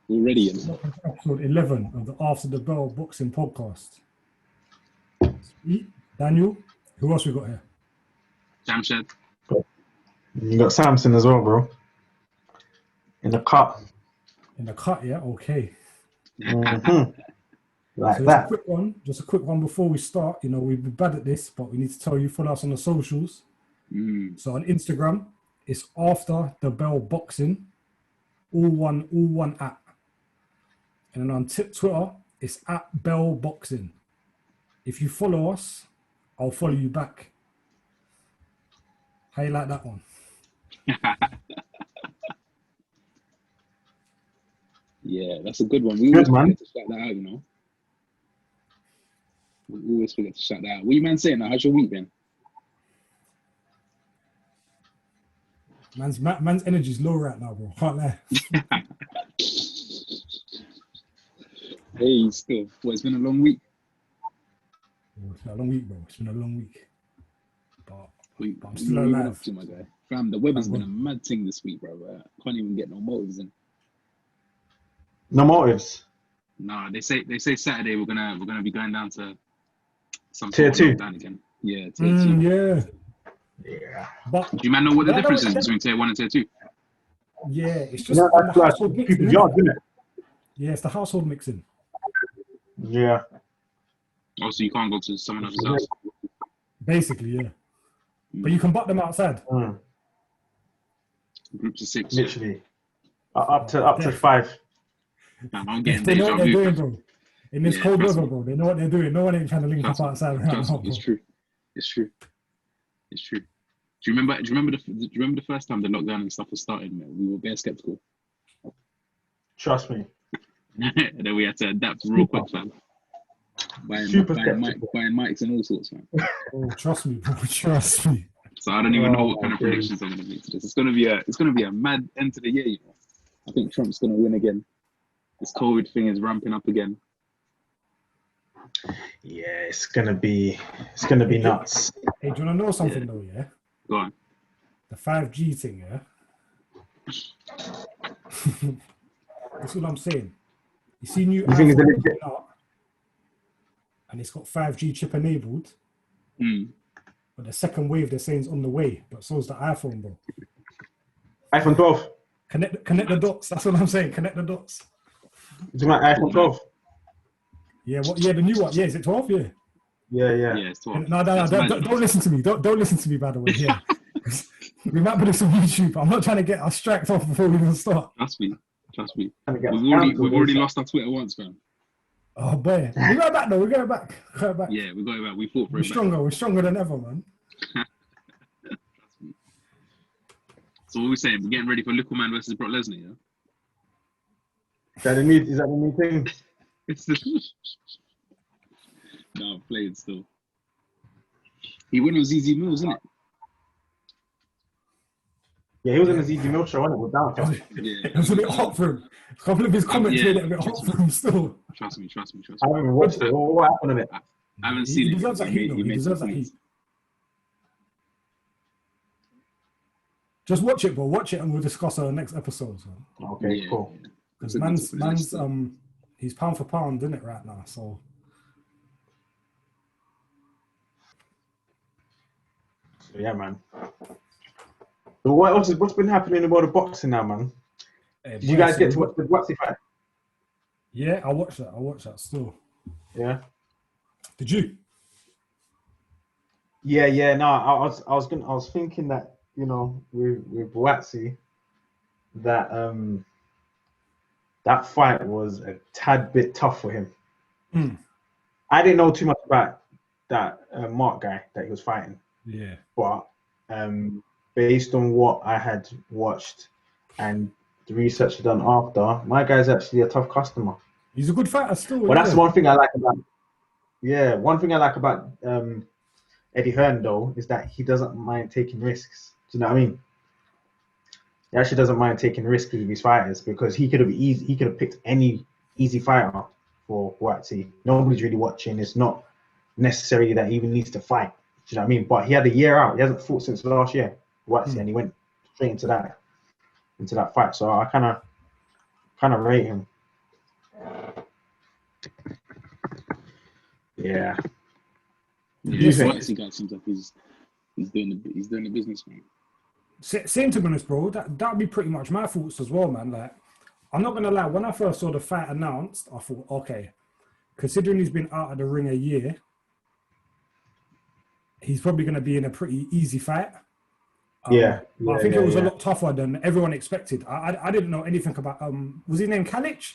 Already, you know. Episode 11 of the After the Bell Boxing Podcast. Daniel, who else we got here? Jamshed. You got Samson as well, bro. In the cut. In the cut, yeah? Okay. Mm-hmm. Like so that. Just a quick one before we start. You know, we've been bad at this, but we need to tell you, follow us on the socials. So on Instagram, it's After the Bell Boxing. All one at. And then on Twitter, it's at Bell Boxing. If you follow us, I'll follow you back. How you like that one? Yeah, that's a good one. We always forget to shout that out, you know. We always forget to shout that out. What you man saying now? How's your week been? Man's energy's low right now, bro. Can't lie. Hey, still. Well, it's been a long week. It's been a long week, bro. It's been a long week. But I'm still alive. alive. To my guy. Fam, the weather's been a mad thing this week, bro. Can't even get no motives in. No motives? Nah, they say Saturday we're gonna be going down to some tier 2 down again. Yeah, tier 2. Yeah. But do you man know what the difference is between tier 1 and tier 2? Yeah, it's just that's like people's yards, isn't it? Yeah, it's the household mixing. Yeah. Oh, so you can't go to someone else's house? Basically, yeah. But you can butt them outside. Groups of 6. Literally. Up to 5. Man, I'm getting they know what they're doing, bro. In this cold weather, me. bro. They know what they're doing. No one ain't trying to link up outside right now, bro. It's true. Do you remember the first time the lockdown and stuff was starting, man? We were bare skeptical. Trust me. And then we had to adapt real quick, fam. Buying mics and all sorts, man. Oh, trust me, bro. Trust me. So I don't even know what kind of predictions I'm gonna make to this. It's gonna be a mad end to the year, you know. I think Trump's gonna win again. This COVID thing is ramping up again. Yeah, it's gonna be nuts. Hey, do you wanna know something though? Yeah. Go on. The 5G thing, yeah. That's what I'm saying. You see new iPhone out, and it's got 5G chip enabled. But the second wave they're saying is on the way, but so is the iPhone, bro. iPhone 12. Connect the dots. That's what I'm saying. Connect the dots. Is it my iPhone 12? Yeah, the new one. Yeah, is it 12? Yeah. Yeah, it's 12. No, don't listen to me. Don't listen to me, by the way. Yeah. We might put this on YouTube. I'm not trying to get us striked off before we even start. Trust me. We've already lost our Twitter once, fam. Oh boy, we're going back though. We're going back. Yeah, we're going back. We fought for it. We're stronger than ever, man. Trust me. So what are we saying? We're getting ready for Little Man versus Brock Lesnar, yeah? Is that the new thing? No, I'm playing still. He went on ZZ Mills, isn't it? Yeah, he was in the ZZ Mills show, wasn't it? With Down. Yeah. It was a bit hot for him. A couple of his comments made it a bit hot for him still. Trust me. I haven't watched it. What happened in it? I haven't seen it. He deserves that heat, though. He deserves that heat. Just watch it, bro. Watch it and we'll discuss our next episode. So. Okay, cool. Because man's he's pound for pound, isn't it, right now? So yeah, man. So what's been happening in the world of boxing now, man? Did you guys get to watch the Buatsi fight? Yeah, I watched that still. Yeah. Did you? Yeah. No, I was thinking that, you know, with Buatsi, that that fight was a tad bit tough for him. I didn't know too much about that Mark guy that he was fighting. Yeah. But based on what I had watched and the research I'd done after, my guy's actually a tough customer. He's a good fighter still. Well, that's one thing I like about. Yeah, one thing I like about Eddie Hearn though is that he doesn't mind taking risks. Do you know what I mean? He actually doesn't mind taking risks with his fighters because he could have picked any easy fighter for Buatsi. Nobody's really watching. It's not necessarily that he even needs to fight. Do you know what I mean? But he had a year out. He hasn't fought since last year, Buatsi, and he went straight into that fight. So I kind of rate him. Yeah. Yeah, the Buatsi guy seems like he's doing the business, man. Same to be honest, bro. That'd be pretty much my thoughts as well, man. Like, I'm not gonna lie. When I first saw the fight announced, I thought, okay, considering he's been out of the ring a year, he's probably gonna be in a pretty easy fight. But I think it was a lot tougher than everyone expected. I didn't know anything about was his name Kalic?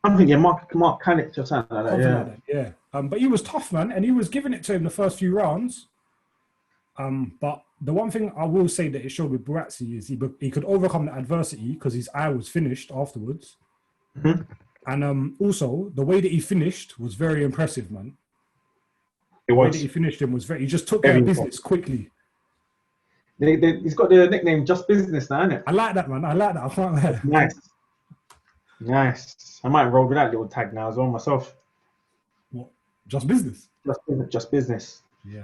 I'm thinking Mark Kalic or something like that. Yeah. But he was tough, man, and he was giving it to him the first few rounds. But the one thing I will say that it showed with Buatsi is he could overcome the adversity because his eye was finished afterwards. Mm-hmm. And also the way that he finished was very impressive, man. The way that he finished him was he just took care of business quickly. He's got the nickname Just Business now, isn't it? I like that, man. I like that. I can't lie. Nice. I might roll with that little tag now as well myself. What? Just Business? Just Business. Yeah.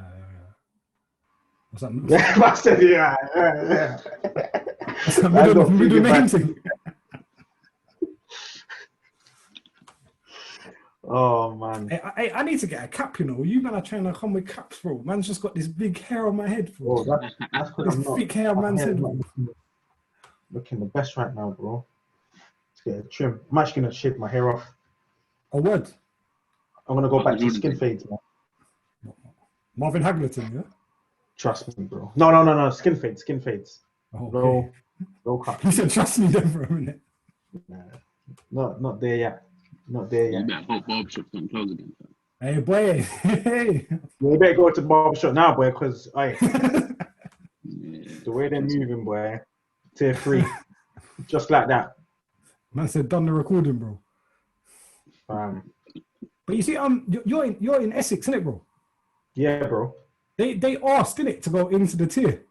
What's that? Yeah, I said yeah. That's a middle name thing. Oh man. I need to get a cap, you know. You man are trying to come with caps, bro. Man's just got this big hair on my head, bro. Oh, that's this thick hair on man's head. Looking the best right now, bro. Let's get a trim. I'm actually gonna shave my hair off. A what? I'm gonna go back to skin fades, man. Marvin Haglerton, yeah? Trust me, bro. No. Skin fades. Oh, okay. No cut. He said, trust me then for a minute. Nah, not there yet. Not there yet. You better hope barbershops don't close again. Hey, boy. Hey. You better go to the barbershop now, boy, because Yeah. the way they're moving, boy, tier 3, just like that. Man said, done the recording, bro. But you see, you're in Essex, innit, bro? Yeah, bro. They asked, innit, to go into the tier.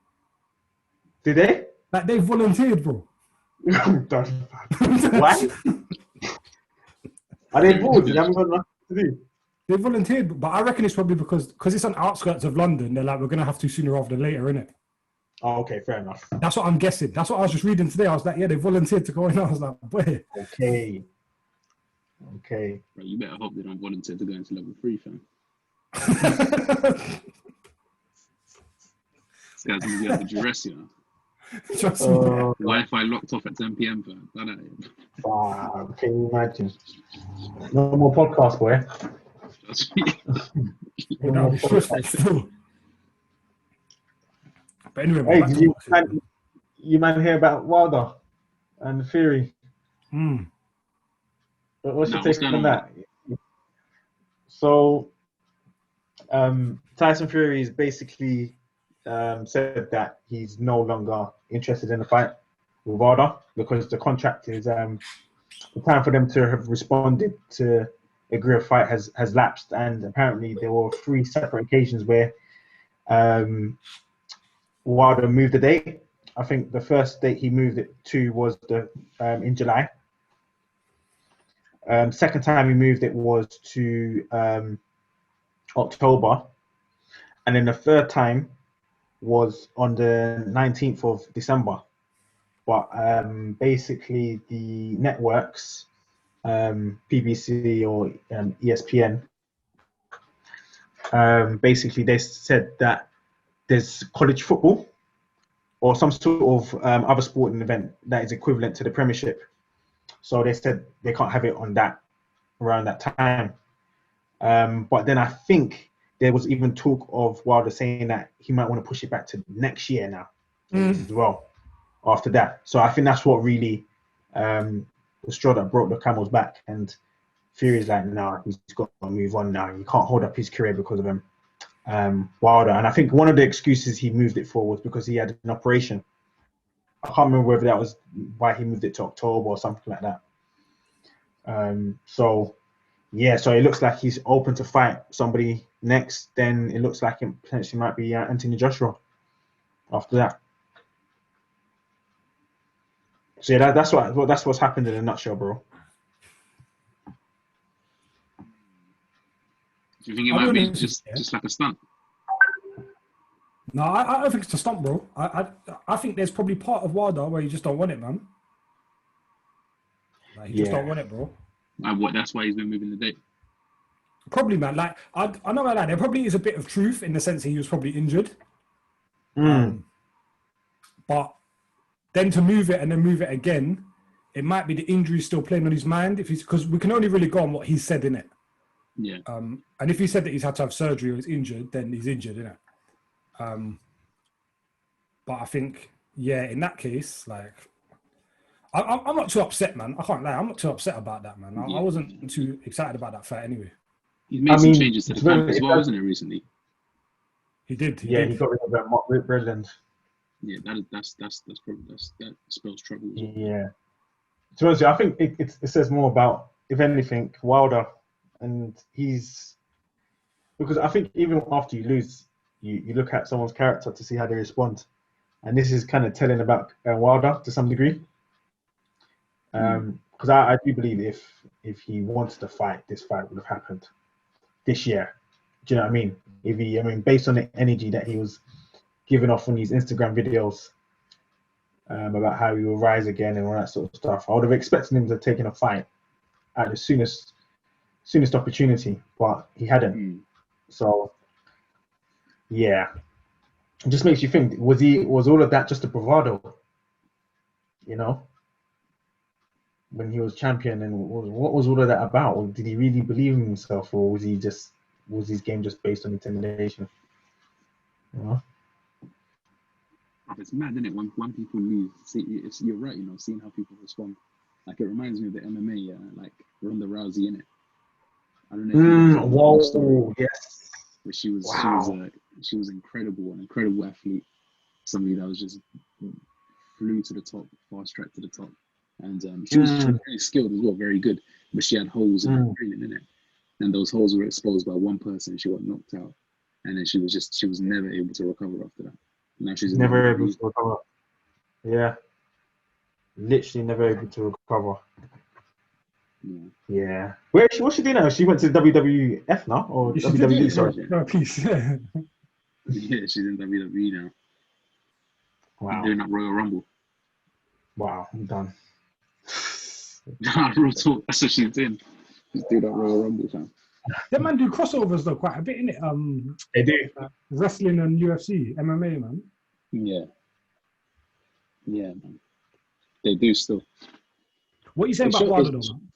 Did they? Like, they volunteered, bro. I'm done. What? Are they bored? You haven't got nothing to do. They volunteered, but I reckon it's probably because it's on the outskirts of London. They're like, we're gonna have to sooner rather than later, innit? Oh, okay, fair enough. That's what I'm guessing. That's what I was just reading today. I was like, yeah, they volunteered to go in. I was like, boy. Okay. Bro, you better hope they don't volunteer to go into level 3, fam. This guy's gonna be at the duress, you know. Trust me. Wi-Fi locked off at 10 p.m. fam. Wow, can you imagine? No more podcast, boy. That'll be stressful still. But anyway, hey, did you man hear about Wilder and Fury? What's your take on that? So, Tyson Fury is basically said that he's no longer interested in the fight with Wilder because the contract is the time for them to have responded to agree a fight has lapsed, and apparently there were 3 separate occasions where Wilder moved the date. I think the first date he moved it to was in July. Second time he moved it was to October, and then the third time was on the 19th of December. But basically the networks, BBC or ESPN, basically they said that there's college football or some sort of other sporting event that is equivalent to the Premiership. So they said they can't have it on around that time. But then I think there was even talk of Wilder saying that he might want to push it back to next year now as well after that. So I think that's what really the straw that broke the camel's back. And Fury's like, no, he's got to move on now. You can't hold up his career because of him. Wilder. And I think one of the excuses he moved it for was because he had an operation. I can't remember whether that was why he moved it to October or something like that. So it looks like he's open to fight somebody next. Then it looks like it potentially might be Anthony Joshua after that. So yeah, that's what's happened in a nutshell, bro. Do you think it might be just like a stunt? No, I don't think it's a stunt, bro. I think there's probably part of Wilder where you just don't want it, man. Like, he just don't want it, bro. That's why he's been moving the date. Probably, man. Like, I know about that. There probably is a bit of truth in the sense that he was probably injured. But then to move it and then move it again, it might be the injury still playing on his mind. Because we can only really go on what he said, innit? Yeah. And if he said that he's had to have surgery or he's injured, then he's injured, innit? But I think, yeah, in that case, like, I'm not too upset, man. I can't lie. I'm not too upset about that, man. I wasn't too excited about that fight anyway. He's made some changes to the camp as well, isn't it, recently? He did. He got rid of that Brilliant. Yeah, that spells trouble. Yeah. To be honest, I think it says more about, if anything, Wilder, and because I think even after you lose, you look at someone's character to see how they respond, and this is kind of telling about Wilder to some degree. Because I do believe if he wanted to fight, this fight would have happened this year. Do you know what I mean? Based on the energy that he was giving off on these Instagram videos about how he will rise again and all that sort of stuff, I would have expected him to have taken a fight at the soonest opportunity, but he hadn't. So, yeah, it just makes you think: was all of that just a bravado? You know, when he was champion, and what was all of that about? Or did he really believe in himself, or was his game just based on intimidation? You know? It's mad, isn't it? When people lose, you're right. You know, seeing how people respond. Like, it reminds me of the MMA, like Ronda Rousey, innit? I don't know. Whoa! Yes. But she was incredible, an incredible athlete. Somebody that was just flew to the top, fast track to the top, and she was very skilled as well, very good. But she had holes in her training, in it, and those holes were exposed by one person. She got knocked out, and then she was never able to recover after that. Now she's never able to recover. Yeah, literally never able to recover. Yeah. What's she doing now? She went to WWF now, or WWE? Sorry. No, please. Yeah, she's in WWE now. Wow. Doing that Royal Rumble. Wow, I'm done. Real talk. That's what she's doing. She's doing that Royal Rumble, fam. That man do crossovers though quite a bit, innit? They do. Wrestling and UFC, MMA, man. Yeah, man. They do still. What are you saying about Wilder, though, man?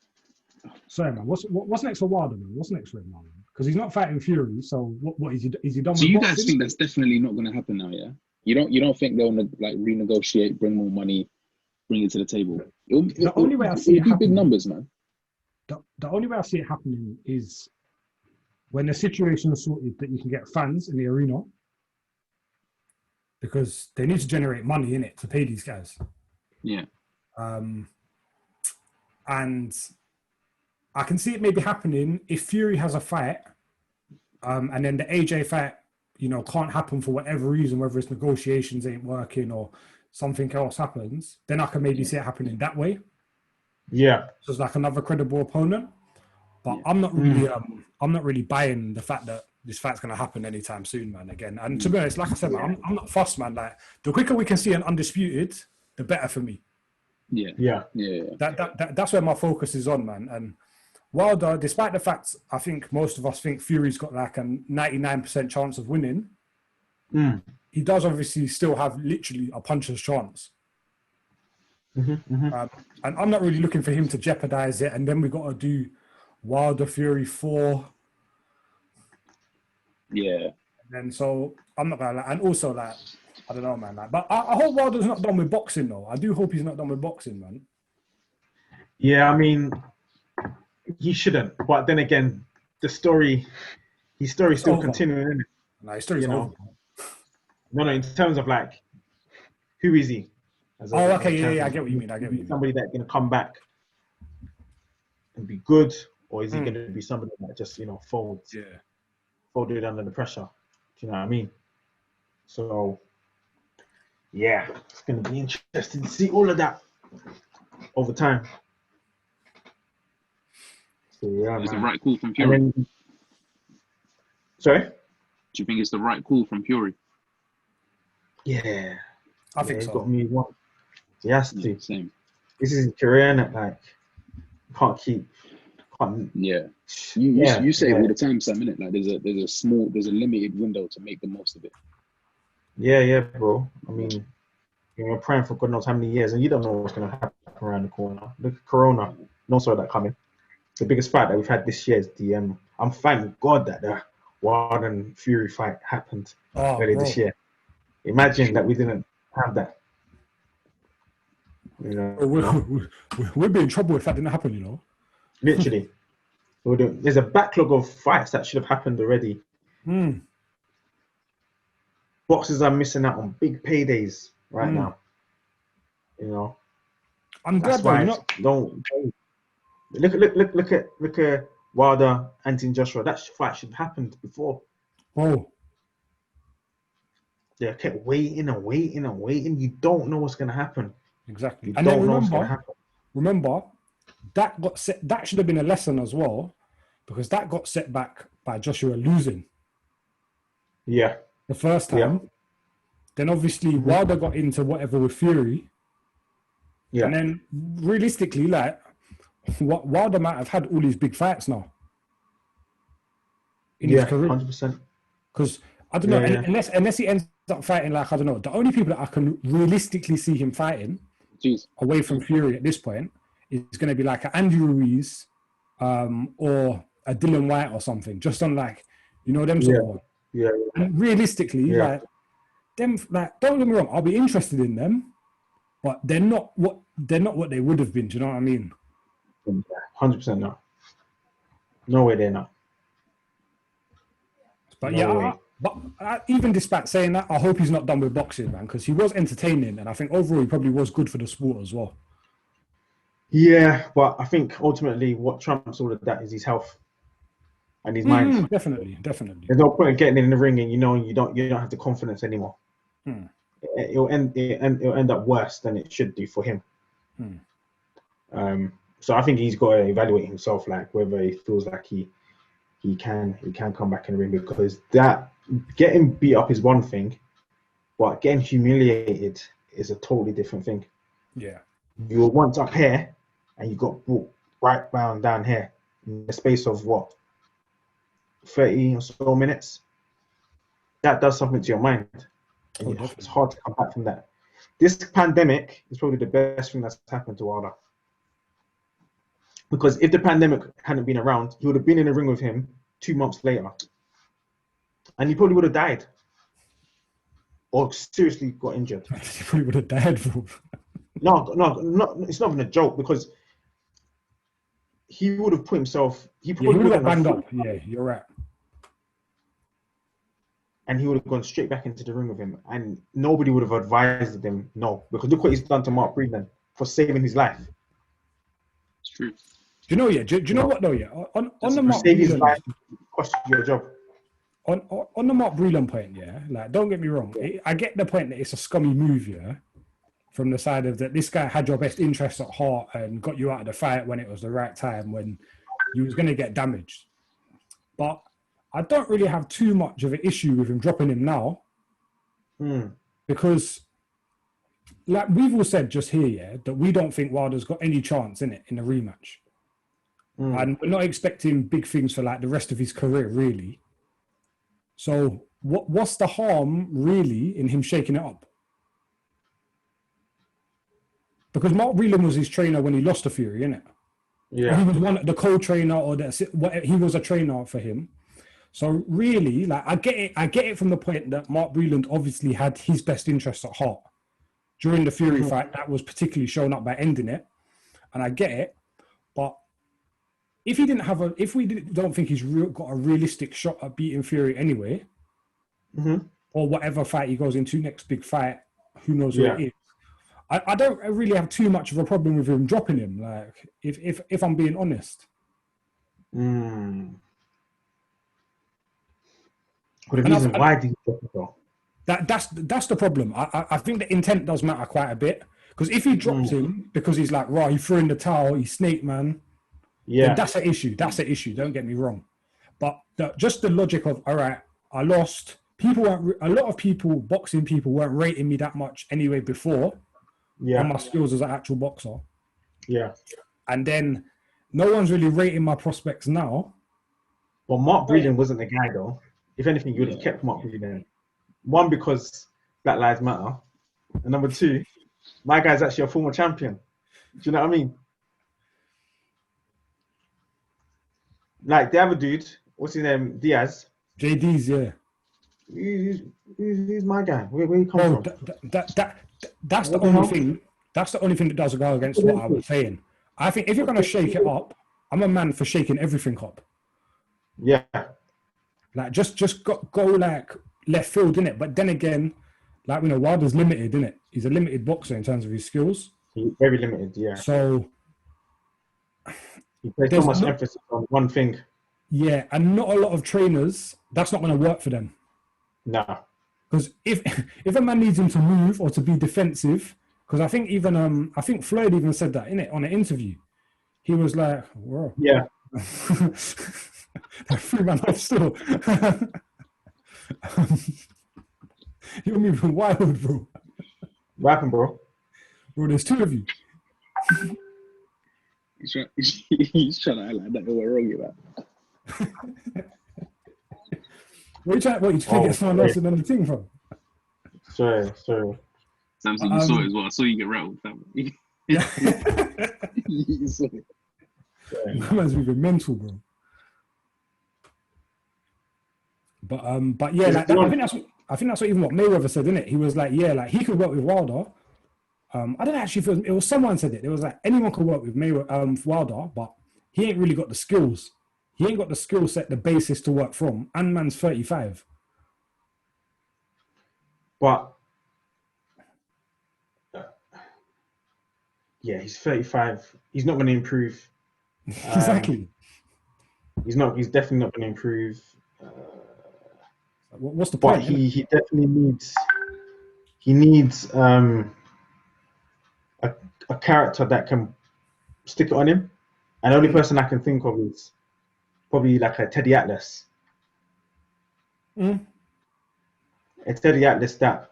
Sorry, man. What's next for Wilder, man? What's next for him, man? Because he's not fighting Fury, so what is he done? So with you boxing? guys think that's definitely not going to happen now, yeah? You don't think they'll like renegotiate, bring more money, bring it to the table? The only way I see it happening, big numbers, man. The only way I see it happening is when the situation is sorted that you can get fans in the arena, because they need to generate money in it to pay these guys. Yeah. And I can see it maybe happening if Fury has a fight, and then the AJ fight, can't happen for whatever reason, whether it's negotiations ain't working or something else happens, then I can maybe see it happening that way. Yeah. So it's like another credible opponent. But I'm not really buying the fact that this fight's going to happen anytime soon, man, again. And to be honest, like I said, man, I'm not fussed, man. Like, the quicker we can see an undisputed, the better for me. Yeah. That's where my focus is on, man. And Wilder, despite the fact I think most of us think Fury's got like a 99% chance of winning, he does obviously still have literally a puncher's chance. And I'm not really looking for him to jeopardize it. And then we got to do Wilder Fury 4. Yeah. And so I'm not gonna and also like, I don't know, man. Like, but I hope Wilder's not done with boxing, though. I do hope he's not done with boxing, man. Yeah, I mean, he shouldn't. But then again, his story's still continuing, isn't it? No, his story's over. No, in terms of like, who is he? Okay, I get what you mean. Somebody that's gonna come back and be good, or is he gonna be somebody that just folded under the pressure? Do you know what I mean? So, yeah, it's gonna be interesting to see all of that over time. So yeah, it's the right call from Fury. Sorry? Do you think it's the right call from Fury? Yeah, I think so. Got me one. He has to. Same. This is his career, and like, can't keep. Can't, Yeah. You yeah, say it yeah. all the time, Sam, innit? Like there's a limited window to make the most of it. Yeah, bro. I mean, we're praying for God knows how many years, and you don't know what's going to happen around the corner. Look at Corona. No saw that coming. The biggest fight that we've had this year is the I'm thanking God that the Wilder and Fury fight happened earlier this year. Imagine that we didn't have that. You know, We'd be in trouble if that didn't happen, you know. literally. There's a backlog of fights that should have happened already. Boxers are missing out on big paydays right now. You know, I'm that's glad why though. don't look at Wilder, Anthony Joshua. That fight should have happened before. Oh, They kept waiting and waiting and waiting. You don't know what's going to happen. exactly. You And don't then know what's going to happen. remember, that got set. That should have been a lesson as well, because that got set back by Joshua losing. Yeah. The first time. Yeah. Then obviously Wilder got into whatever with Fury. Yeah. And then realistically, like, Wilder might have had all these big fights now in his career. 100%. Because I don't know, unless he ends up fighting, like, I don't know, the only people that I can realistically see him fighting away from Fury at this point is going to be like an Andy Ruiz or a Dylan White or something, just on like, you know, them sort of one. Yeah. And realistically, like, them, like, don't get me wrong, I'll be interested in them, but they're not what they would have been. Do you know what I mean? 100% not. No way they're not. But no even despite saying that, I hope he's not done with boxing, man, because he was entertaining, and I think overall he probably was good for the sport as well. Yeah, but I think ultimately what trumps all of that is his health and his mind. Definitely. There's no point in getting in the ring and you don't have the confidence anymore. It'll end up worse than it should do for him. So I think he's got to evaluate himself, like whether he feels like he can come back in the ring, because that getting beat up is one thing, but getting humiliated is a totally different thing. Yeah, you were once up here and you got brought right down here in the space of what, 30 or so minutes. That does something to your mind. And it's hard to come back from that. This pandemic is probably the best thing that's happened to Wilder. Because if the pandemic hadn't been around, he would have been in the ring with him 2 months later. And he probably would have died. Or seriously got injured. He probably would have died. No, it's not even a joke, because he would have put himself... He probably would have got banged up. Yeah, you're right. And he would have gone straight back into the ring with him. And nobody would have advised him, no. Because look what he's done to Mark Breedon for saving his life. It's true. Do you know, do you know what though, yeah? On the Mark save his Breedon, life, cost you your job. On the Mark Breedon point, yeah, like, don't get me wrong, I get the point that it's a scummy move, yeah, from the side of that this guy had your best interests at heart and got you out of the fight when it was the right time, when you was going to get damaged. But I don't really have too much of an issue with him dropping him now, because, like we've all said just here, yeah, that we don't think Wilder's got any chance in the rematch. And we're not expecting big things for like the rest of his career, really. So what's the harm, really, in him shaking it up? Because Mark Breedon was his trainer when he lost to Fury, innit? Yeah. Or he was the co-trainer, or he was a trainer for him. So really, like, I get it from the point that Mark Breedon obviously had his best interests at heart. During the Fury fight, that was particularly shown up by ending it. And I get it. But if we don't think he's got a realistic shot at beating Fury anyway, or whatever fight he goes into, next big fight, who knows what it is. I don't really have too much of a problem with him dropping him, like, if I'm being honest. But the reason why did he drop it though? That's the problem. I think the intent does matter quite a bit. Because if he drops him because he's like, right, he threw in the towel, he's snake man, then that's an issue. That's an issue. Don't get me wrong. But just the logic of, all right, I lost. A lot of people, boxing people, weren't rating me that much anyway before on my skills as an actual boxer. Yeah. And then no one's really rating my prospects now. Well, Mark Breeden wasn't the guy though. If anything, you would have kept Mark Breeden. One, because Black Lives Matter, and number two, my guy's actually a former champion. Do you know what I mean? Like the other dude, what's his name? Diaz. JD's, yeah. He's my guy. Where he come from? That's the only thing. That's the only thing that does go against what I was saying. I think if you're gonna shake it up, I'm a man for shaking everything up. Yeah. Like just go like left field, innit? But then again, like Wilder's limited, innit? He's a limited boxer in terms of his skills. He's very limited, yeah. So he plays so much emphasis on one thing. Yeah, and not a lot of trainers, that's not going to work for them. No. Because if a man needs him to move or to be defensive, because I think even I think Floyd even said that in it on an interview. He was like, "Whoa, yeah, that threw my life still." You're moving wild, bro. What happened, bro? Bro, there's two of you. He's trying to act like that. We're wrong with that. What you trying to get someone else in the thing from? Sorry. Samson, you saw it as well. I saw you get rattled, fam. Yeah. You saw it. That man's moving mental, bro. But yeah, like that, I think that's what even what Mayweather said, didn't it? He was like, yeah, like he could work with Wilder. I don't actually feel it was someone said it. It was like anyone could work with Mayweather, Wilder, but he ain't really got the skills. He ain't got the skill set, the basis to work from. And man's 35. But yeah, he's 35. He's not going to improve. Exactly. He's definitely not going to improve. What's the point? But he definitely needs a character that can stick it on him. And the only person I can think of is probably like a Teddy Atlas. Mm. A Teddy Atlas that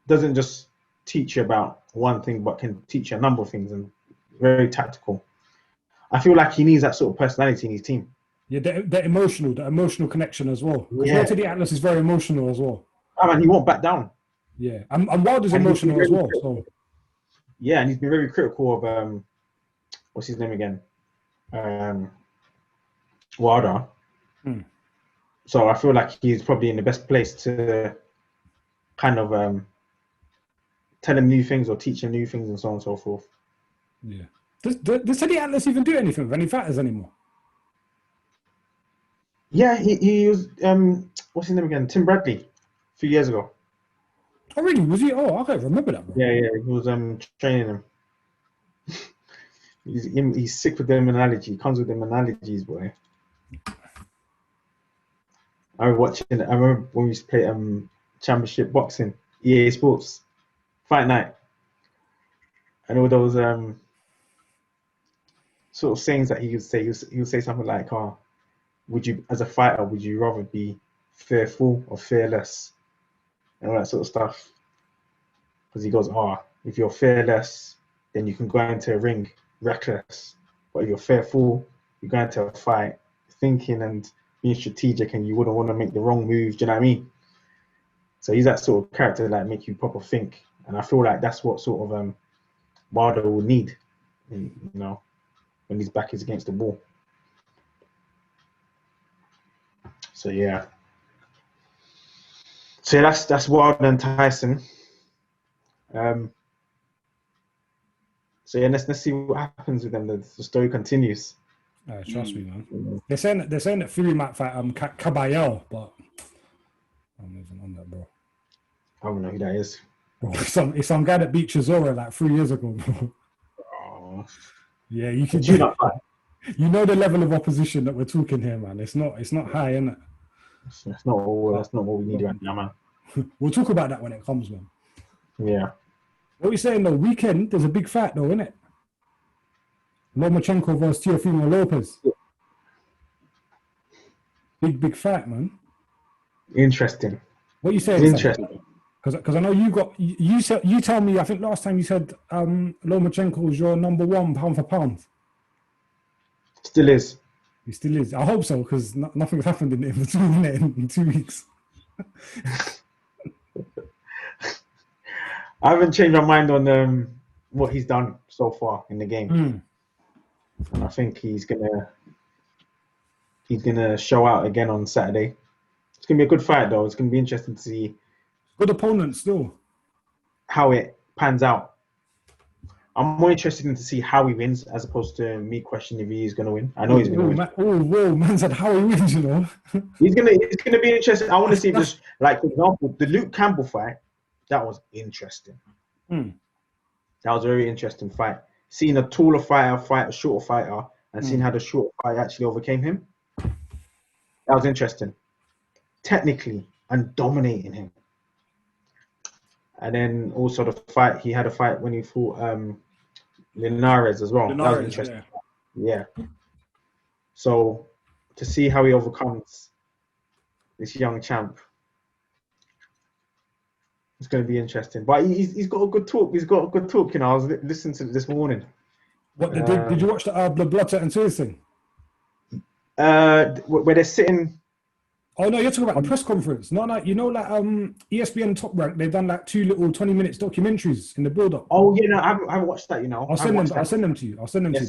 doesn't just teach you about one thing, but can teach you a number of things and very tactical. I feel like he needs that sort of personality in his team. Yeah, the emotional connection as well. Yeah. Teddy Atlas is very emotional as well. Oh, man, he won't back down. Yeah, and Wilder's emotional as well. So. Yeah, and he's been very critical of what's his name again? Wilder. Hmm. So I feel like he's probably in the best place to kind of tell him new things or teach him new things and so on and so forth. Yeah. Does Teddy Atlas even do anything with any fighters anymore? Yeah, he was what's his name again? Tim Bradley, a few years ago. Oh really? Was he? Oh, I can't remember that, bro. Yeah, he was training him. He's sick with them analogy. He comes with them analogies, boy. I remember when we used to play championship boxing, EA Sports, Fight Night, and all those sort of sayings that he would say. He would say something like, "Oh, would you, as a fighter, would you rather be fearful or fearless?" And all that sort of stuff. Because he goes, if you're fearless, then you can go into a ring reckless. But if you're fearful, you go into a fight thinking and being strategic, and you wouldn't want to make the wrong move. Do you know what I mean? So he's that sort of character that make you proper think. And I feel like that's what sort of Wilder will need, when his back is against the wall. So yeah. So that's Wilder and Tyson. So yeah, let's see what happens with them. The story continues. Trust me, man. They're saying that Fury might fight Caballero, but I'm not even on that, bro. I don't know who that is. Bro, it's some guy that beat Chisora like 3 years ago, bro. Oh. Yeah, you can. You know the level of opposition that we're talking here, man. It's not high, innit? That's not what we need right now, man. We'll talk about that when it comes, man. Yeah. What are you saying though? Weekend, there's a big fight though, innit? Lomachenko versus Teofimo Lopez. Big fight, man. Interesting. What are you saying? Interesting. Because I know you tell me, I think last time you said Lomachenko was your number one pound for pound. Still is. He still is. I hope so, because nothing's happened in between in 2 weeks. I haven't changed my mind on what he's done so far in the game. And I think he's gonna show out again on Saturday. It's gonna be a good fight, though. It's gonna be interesting to see Good opponent still. how it pans out. I'm more interested in to see how he wins as opposed to me questioning if he's gonna win. I know he's gonna win. Whoa, man said how he wins, you know. It's gonna be interesting. I want to see this, like, for example, the Luke Campbell fight. That was interesting. That was a very interesting fight. Seeing a taller fighter fight a shorter fighter, and seeing how the short fighter actually overcame him. That was interesting. Technically and dominating him. And then also the fight, he had a fight when he fought Linares as well. That was interesting. Yeah. So to see how he overcomes this young champ, it's going to be interesting. But he's got a good talk. He's got a good talk. You know, I was listening to it this morning. What did you watch the Buatsi and Teofimo thing? Where they're sitting. Oh no, you're talking about a press conference. No, you know, like ESPN Top Rank, they've done like 2 little 20 minutes documentaries in the build-up. Oh yeah, no, I haven't watched that. You know, I'll send them to you. I'll send them to you.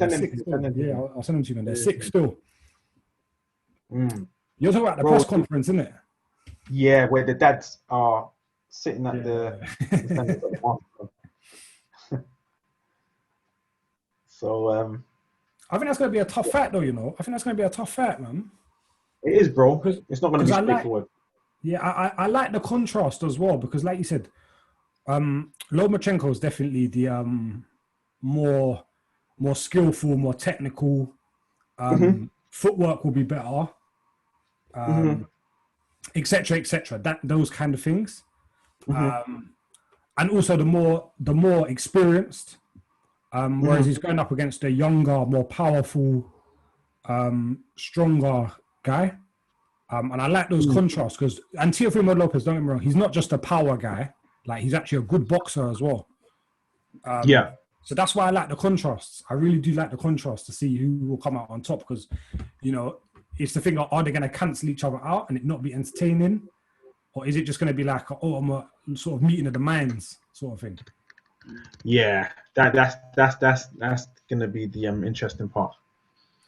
Yeah, I'll send them to you, man. They're sick still. You're talking about the press conference, isn't it? Yeah, where the dads are sitting at the. So I think that's going to be a tough fight, though. You know, I think that's going to be a tough fight, man. It is, bro. It's not going to be straightforward. I like the contrast as well because, like you said, Lomachenko is definitely the more skillful, more technical. Footwork will be better, etc., etc. Those kind of things, and also the more experienced. Whereas he's going up against a younger, more powerful, stronger guy. And I like those contrasts because Teofimo Lopez, don't get me wrong, he's not just a power guy. Like, he's actually a good boxer as well. So that's why I like the contrasts. I really do like the contrast to see who will come out on top because, you know, it's the thing, are they going to cancel each other out and it not be entertaining? Or is it just going to be like, I'm a sort of meeting of the minds sort of thing? Yeah, that's gonna be the interesting part.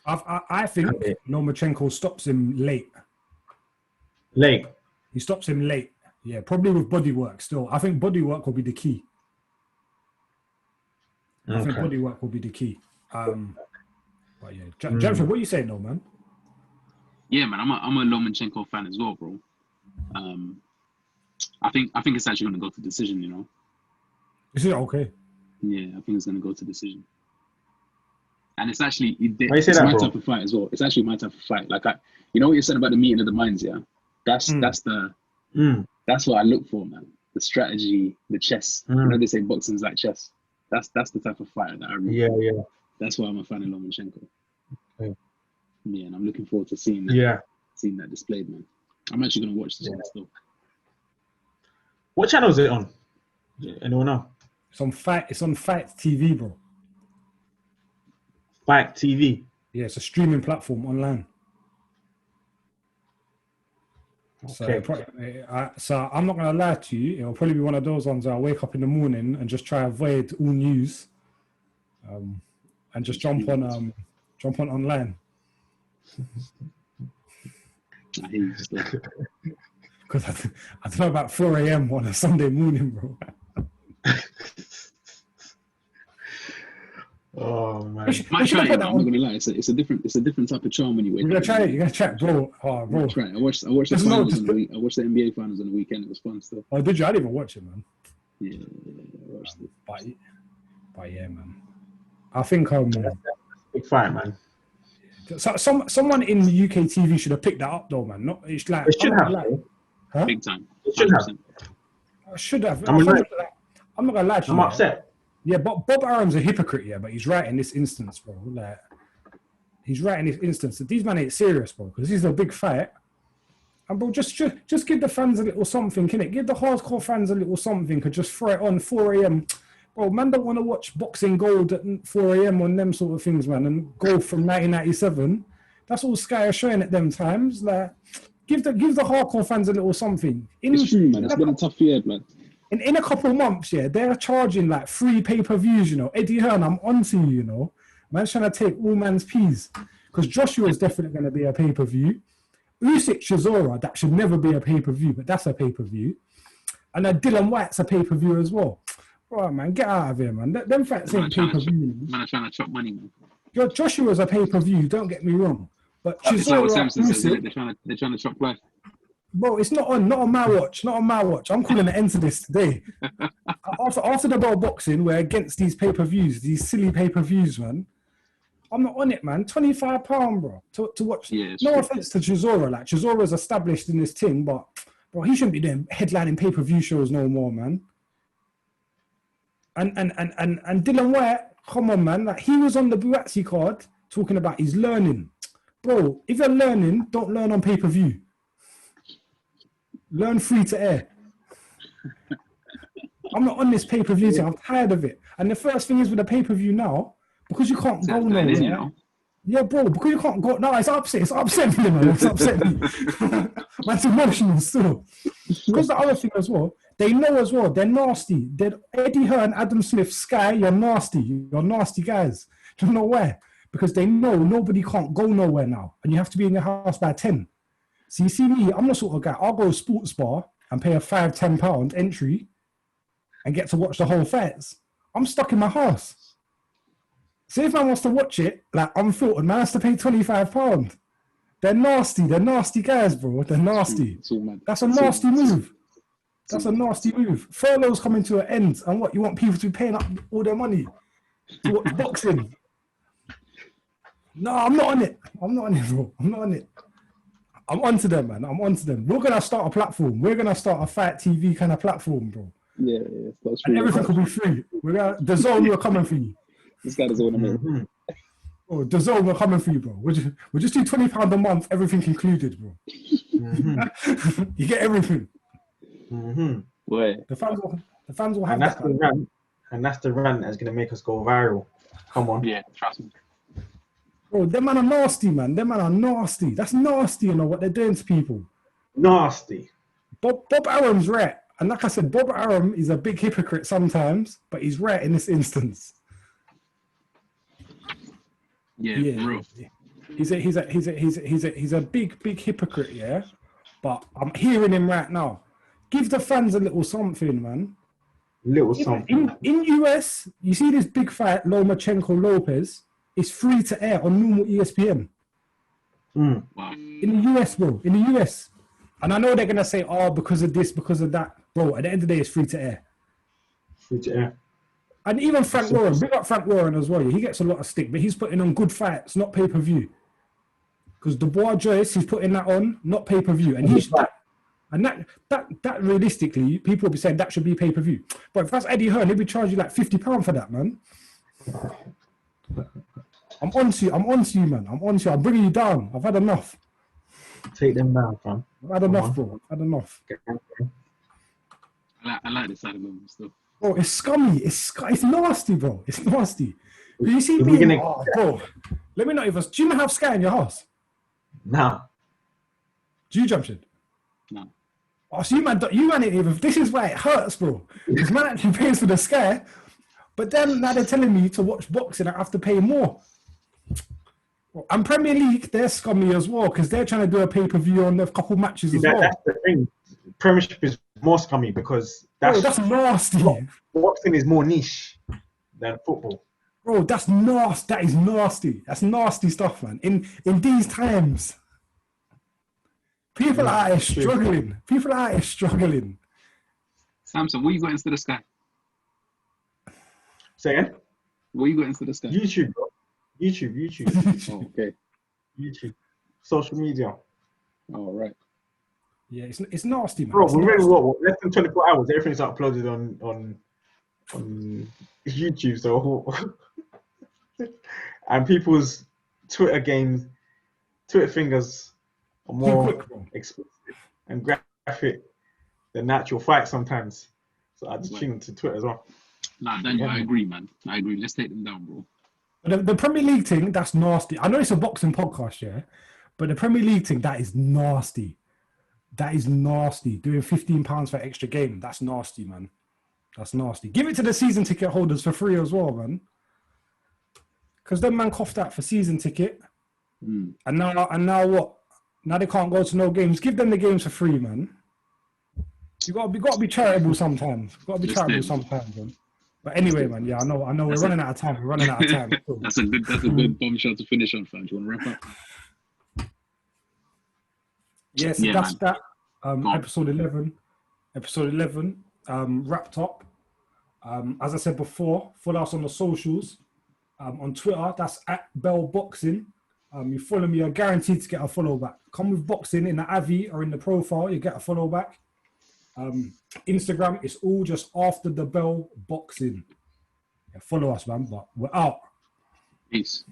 I think Lomachenko stops him late. He stops him late. Yeah, probably with body work still. I think body work will be the key. I think body work will be the key. But yeah, Jennifer, what are you saying, though, man? Yeah, man, I'm a Lomachenko fan as well, bro. I think it's actually gonna go to decision, you know. Is it okay? Yeah, I think it's going to go to decision. And it's actually it's my type of fight as well. It's actually my type of fight. Like, you know what you said about the meeting of the minds, yeah? That's what I look for, man. The strategy, the chess. You know they say boxing's like chess. That's the type of fighter that I really Yeah. That's why I'm a fan of Lomachenko. Okay. Yeah, and I'm looking forward to seeing that displayed, man. I'm actually going to watch this one still. What channel is it on? Anyone know? It's on Fight TV, bro. Fight TV. Yeah, it's a streaming platform online. Okay. So I'm not gonna lie to you. It'll probably be one of those ones where I wake up in the morning and just try to avoid all news, and just jump on online. Because I don't know about 4 a.m. on a Sunday morning, bro. Oh man! Might try it. I'm not gonna lie. It's a different type of charm when you wake up. You're gonna try it. You're gonna try it, bro. Oh, bro. Try it. I watched the finals on the week. I watched the NBA finals on the weekend. It was fun stuff. Oh, did you? I didn't even watch it, man. Yeah, I watched it. But yeah, man. I think big fight, man. So someone in the UK TV should have picked that up, though, man. Not it's like it should have, huh? Big time. It should have. I should have. I'm not gonna lie to you. I'm upset. Yeah, but Bob Arum's a hypocrite, yeah, but he's right in this instance, bro. Like, he's right in this instance. These men ain't serious, bro, because this is a big fight. And bro, just give the fans a little something, innit? Give the hardcore fans a little something, and just throw it on 4 a.m. Bro, man don't want to watch Boxing Gold at 4 a.m. on them sort of things, man, and Gold from 1997. That's all Sky are showing at them times. Like, give the hardcore fans a little something. It's true, man. It's been a tough year, man. In a couple of months, yeah, they're charging like 3 pay-per-views, you know. Eddie Hearn, I'm onto you, you know. Man's trying to take all man's peas. Because Joshua is definitely going to be a pay-per-view. Usyk Chisora, that should never be a pay-per-view, but that's a pay-per-view. And then Dylan White's a pay-per-view as well. Right, man, get out of here, man. Them fights ain't pay-per-view. Man are trying to chop money, man. Joshua's a pay-per-view, don't get me wrong. But It's like what Chisora, Samson says, Usyk, they're trying to chop life. bro, it's not on my watch. I'm calling an end to this today. After the Bell Boxing, we're against these pay-per-views, these silly pay-per-views, man. I'm not on it, man. £25, bro, to watch. Yeah, No true. offense to Chisora, like Chisora's established in this thing, but bro, he shouldn't be doing headlining pay-per-view shows no more, man. And Dylan White, come on, man. Like, he was on the Buatsi card talking about he's learning. Bro, if you're learning, don't learn on pay-per-view. Learn free to air. I'm not on this pay-per-view thing. I'm tired of it. And the first thing is with the pay-per-view now, because you can't go nowhere. You know? Yeah, bro, because you can't go. No, it's upset me, man. It's upset me. That's emotional still. Because the other thing as well, they know as well, they're nasty. Eddie Hearn, Adam Smith, Sky, you're nasty. You're nasty guys. Do you know why? Because they know nobody can't go nowhere now. And you have to be in your house by 10. So you see me, I'm the sort of guy, I'll go to a sports bar and pay a £5-10 entry and get to watch the whole fights. I'm stuck in my house. So if I wants to watch it, like unfiltered, man has to pay £25. They're nasty guys, bro. They're nasty. That's a nasty move. That's a nasty move. Furlough's coming to an end. And what, you want people to be paying up all their money to watch boxing? No, I'm not on it. I'm not on it, bro. I'm not on it. I'm onto them, man. I'm onto them. We're going to start a platform. We're going to start a Fight TV kind of platform, bro. Yeah, that's true. And everything will be free. The Zone, we're coming for you. This guy doesn't want to know. Oh, the Zone, we're coming for you, bro. We'll just do £20 a month, everything included, bro. You get everything. Wait. The fans will have that. And that's the rant that's going to make us go viral. Come on. Yeah, trust me. Bro, them man are nasty, man. Them man are nasty. That's nasty, you know, what they're doing to people. Nasty. Bob Arum's right. And like I said, Bob Arum is a big hypocrite sometimes, but he's right in this instance. Yeah, real. He's a big hypocrite, yeah. But I'm hearing him right now. Give the fans a little something, man. Something. In US, you see this big fight, Lomachenko Lopez. It's free to air on normal ESPN. Wow. In the US, bro. In the US. And I know they're gonna say, oh, because of this, because of that, bro. At the end of the day, it's free to air. Free to air. And even Frank Warren, big up Frank Warren as well. He gets a lot of stick, but he's putting on good fights, not pay-per-view. Because Dubois Joyce, he's putting that on, not pay-per-view. And that realistically, people will be saying that should be pay-per-view. But if that's Eddie Hearn, he'll be charging you like £50 for that, man. I'm on to you, man. I'm bringing you down. I've had enough. Take them down, fam. I've had enough, bro. I've had enough. I like this side of them still. Oh, it's scummy. It's nasty, bro. It's nasty. Do you see me? Bro, let me know if do you not have Sky in your house? No. Do you, Jamshed? No. Oh, so you man ain't even. This is why it hurts, bro. Because man actually pays for the Sky, but then now they're telling me to watch boxing. I have to pay more. And Premier League, they're scummy as well because they're trying to do a pay-per-view on a couple matches as well. That's the thing. Premiership is more scummy because that's nasty. Boxing is more niche than football. Bro, that's nasty. That is nasty. That's nasty stuff, man. In these times, people are struggling. People are struggling. Samson, what you got instead of Sky? Say again? What you got instead of Sky? YouTube, bro. YouTube. Oh, okay. YouTube. Social media. All right. Yeah, it's nasty, man. Bro, we're really what? Less than 24 hours. Everything's uploaded on YouTube. So, and people's Twitter fingers are more explicit and graphic than natural fight sometimes. So I just tune into Twitter as well. Nah, Daniel, I agree, man. I agree. Let's take them down, bro. But the Premier League thing, that's nasty. I know it's a boxing podcast, yeah, but the Premier League thing, that is nasty. That is nasty. Doing £15 for extra game, that's nasty, man. That's nasty. Give it to the season ticket holders for free as well, man. Because them man coughed that for season ticket, and now what? Now they can't go to no games. Give them the games for free, man. You got to be charitable sometimes. Got to be charitable sometimes, man. But anyway, man, yeah, I know. We're running out of time. That's a good bombshell to finish on, fam. Do you want to wrap up? Yes, yeah, that's man. That. Episode 11 wrapped up. As I said before, follow us on the socials. On Twitter, that's @BellBoxing. You follow me, you're guaranteed to get a follow back. Come with boxing in the Avi or in the profile, you get a follow back. Instagram, it's all just after the bell boxing. Yeah, follow us, man. But we're out. Peace.